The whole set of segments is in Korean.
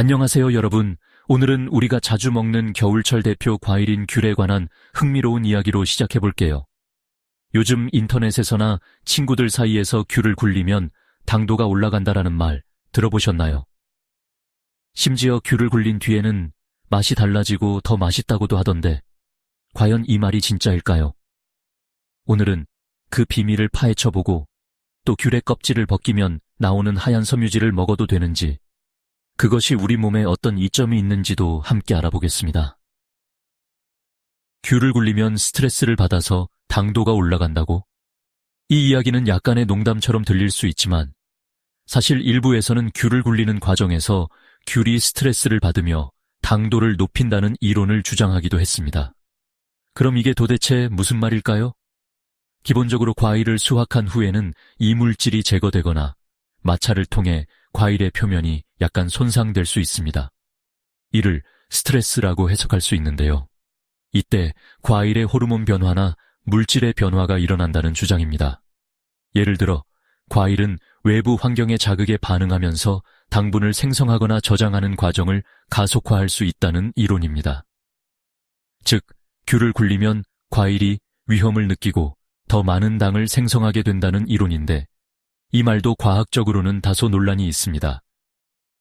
안녕하세요, 여러분. 오늘은 우리가 자주 먹는 겨울철 대표 과일인 귤에 관한 흥미로운 이야기로 시작해 볼게요. 요즘 인터넷에서나 친구들 사이에서 귤을 굴리면 당도가 올라간다라는 말 들어보셨나요? 심지어 귤을 굴린 뒤에는 맛이 달라지고 더 맛있다고도 하던데, 과연 이 말이 진짜일까요? 오늘은 그 비밀을 파헤쳐보고, 또 귤의 껍질을 벗기면 나오는 하얀 섬유질을 먹어도 되는지, 그것이 우리 몸에 어떤 이점이 있는지도 함께 알아보겠습니다. 귤을 굴리면 스트레스를 받아서 당도가 올라간다고? 이 이야기는 약간의 농담처럼 들릴 수 있지만, 사실 일부에서는 귤을 굴리는 과정에서 귤이 스트레스를 받으며 당도를 높인다는 이론을 주장하기도 했습니다. 그럼 이게 도대체 무슨 말일까요? 기본적으로 과일을 수확한 후에는 이물질이 제거되거나 마찰을 통해 과일의 표면이 약간 손상될 수 있습니다. 이를 스트레스라고 해석할 수 있는데요. 이때 과일의 호르몬 변화나 물질의 변화가 일어난다는 주장입니다. 예를 들어 과일은 외부 환경의 자극에 반응하면서 당분을 생성하거나 저장하는 과정을 가속화할 수 있다는 이론입니다. 즉, 귤을 굴리면 과일이 위험을 느끼고 더 많은 당을 생성하게 된다는 이론인데, 이 말도 과학적으로는 다소 논란이 있습니다.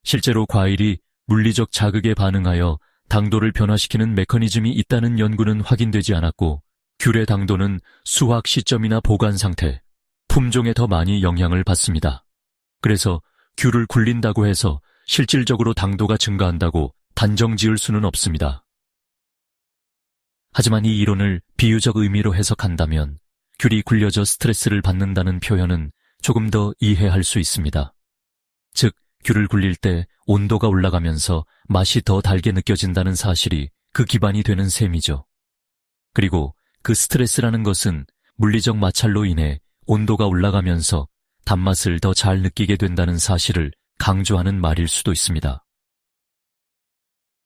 실제로 과일이 물리적 자극에 반응하여 당도를 변화시키는 메커니즘이 있다는 연구는 확인되지 않았고, 귤의 당도는 수확 시점이나 보관 상태, 품종에 더 많이 영향을 받습니다. 그래서 귤을 굴린다고 해서 실질적으로 당도가 증가한다고 단정 지을 수는 없습니다. 하지만 이 이론을 비유적 의미로 해석한다면 귤이 굴려져 스트레스를 받는다는 표현은 조금 더 이해할 수 있습니다. 즉, 귤을 굴릴 때 온도가 올라가면서 맛이 더 달게 느껴진다는 사실이 그 기반이 되는 셈이죠. 그리고 그 스트레스라는 것은 물리적 마찰로 인해 온도가 올라가면서 단맛을 더 잘 느끼게 된다는 사실을 강조하는 말일 수도 있습니다.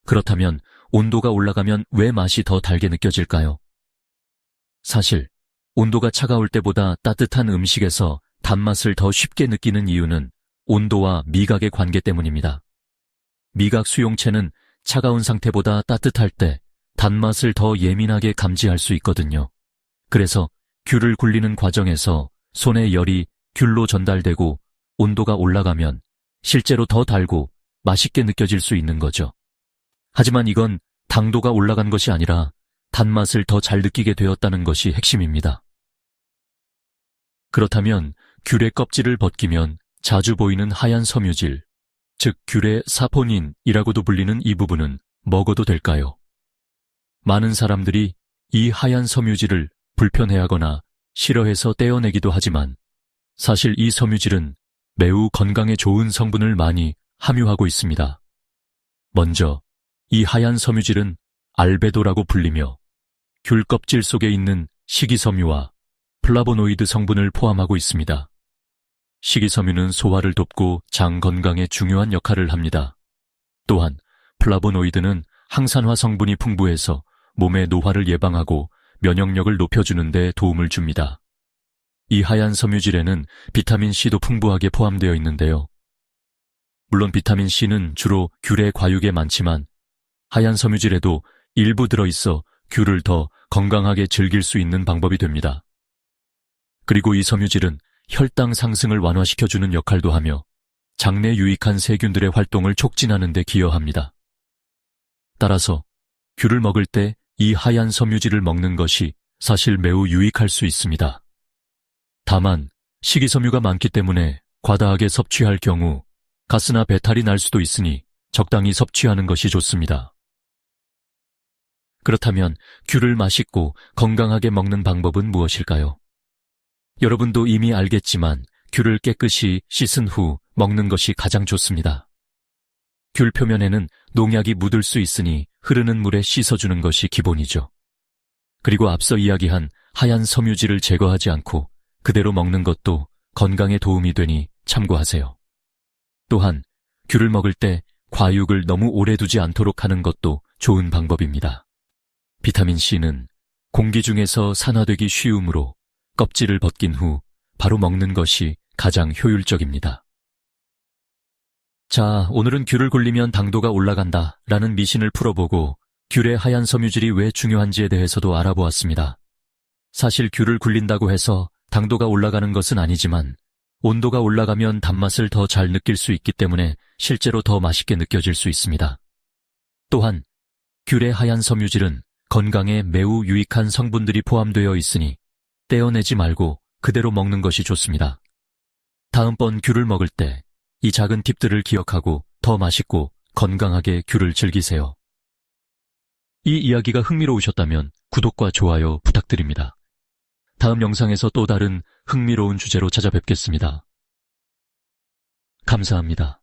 그렇다면 온도가 올라가면 왜 맛이 더 달게 느껴질까요? 사실 온도가 차가울 때보다 따뜻한 음식에서 단맛을 더 쉽게 느끼는 이유는 온도와 미각의 관계 때문입니다. 미각 수용체는 차가운 상태보다 따뜻할 때 단맛을 더 예민하게 감지할 수 있거든요. 그래서 귤을 굴리는 과정에서 손의 열이 귤로 전달되고 온도가 올라가면 실제로 더 달고 맛있게 느껴질 수 있는 거죠. 하지만 이건 당도가 올라간 것이 아니라 단맛을 더 잘 느끼게 되었다는 것이 핵심입니다. 그렇다면 귤의 껍질을 벗기면 자주 보이는 하얀 섬유질, 즉 귤의 사포닌이라고도 불리는 이 부분은 먹어도 될까요? 많은 사람들이 이 하얀 섬유질을 불편해하거나 싫어해서 떼어내기도 하지만, 사실 이 섬유질은 매우 건강에 좋은 성분을 많이 함유하고 있습니다. 먼저 이 하얀 섬유질은 알베도라고 불리며 귤 껍질 속에 있는 식이섬유와 플라보노이드 성분을 포함하고 있습니다. 식이섬유는 소화를 돕고 장 건강에 중요한 역할을 합니다. 또한 플라보노이드는 항산화 성분이 풍부해서 몸의 노화를 예방하고 면역력을 높여주는 데 도움을 줍니다. 이 하얀 섬유질에는 비타민C도 풍부하게 포함되어 있는데요. 물론 비타민C는 주로 귤의 과육에 많지만 하얀 섬유질에도 일부 들어있어 귤을 더 건강하게 즐길 수 있는 방법이 됩니다. 그리고 이 섬유질은 혈당 상승을 완화시켜주는 역할도 하며 장내 유익한 세균들의 활동을 촉진하는 데 기여합니다. 따라서 귤을 먹을 때 이 하얀 섬유질을 먹는 것이 사실 매우 유익할 수 있습니다. 다만 식이섬유가 많기 때문에 과다하게 섭취할 경우 가스나 배탈이 날 수도 있으니 적당히 섭취하는 것이 좋습니다. 그렇다면 귤을 맛있고 건강하게 먹는 방법은 무엇일까요? 여러분도 이미 알겠지만 귤을 깨끗이 씻은 후 먹는 것이 가장 좋습니다. 귤 표면에는 농약이 묻을 수 있으니 흐르는 물에 씻어주는 것이 기본이죠. 그리고 앞서 이야기한 하얀 섬유질을 제거하지 않고 그대로 먹는 것도 건강에 도움이 되니 참고하세요. 또한 귤을 먹을 때 과육을 너무 오래 두지 않도록 하는 것도 좋은 방법입니다. 비타민C는 공기 중에서 산화되기 쉬우므로 껍질을 벗긴 후 바로 먹는 것이 가장 효율적입니다. 자, 오늘은 귤을 굴리면 당도가 올라간다 라는 미신을 풀어보고 귤의 하얀 섬유질이 왜 중요한지에 대해서도 알아보았습니다. 사실 귤을 굴린다고 해서 당도가 올라가는 것은 아니지만 온도가 올라가면 단맛을 더 잘 느낄 수 있기 때문에 실제로 더 맛있게 느껴질 수 있습니다. 또한 귤의 하얀 섬유질은 건강에 매우 유익한 성분들이 포함되어 있으니 떼어내지 말고 그대로 먹는 것이 좋습니다. 다음번 귤을 먹을 때 이 작은 팁들을 기억하고 더 맛있고 건강하게 귤을 즐기세요. 이 이야기가 흥미로우셨다면 구독과 좋아요 부탁드립니다. 다음 영상에서 또 다른 흥미로운 주제로 찾아뵙겠습니다. 감사합니다.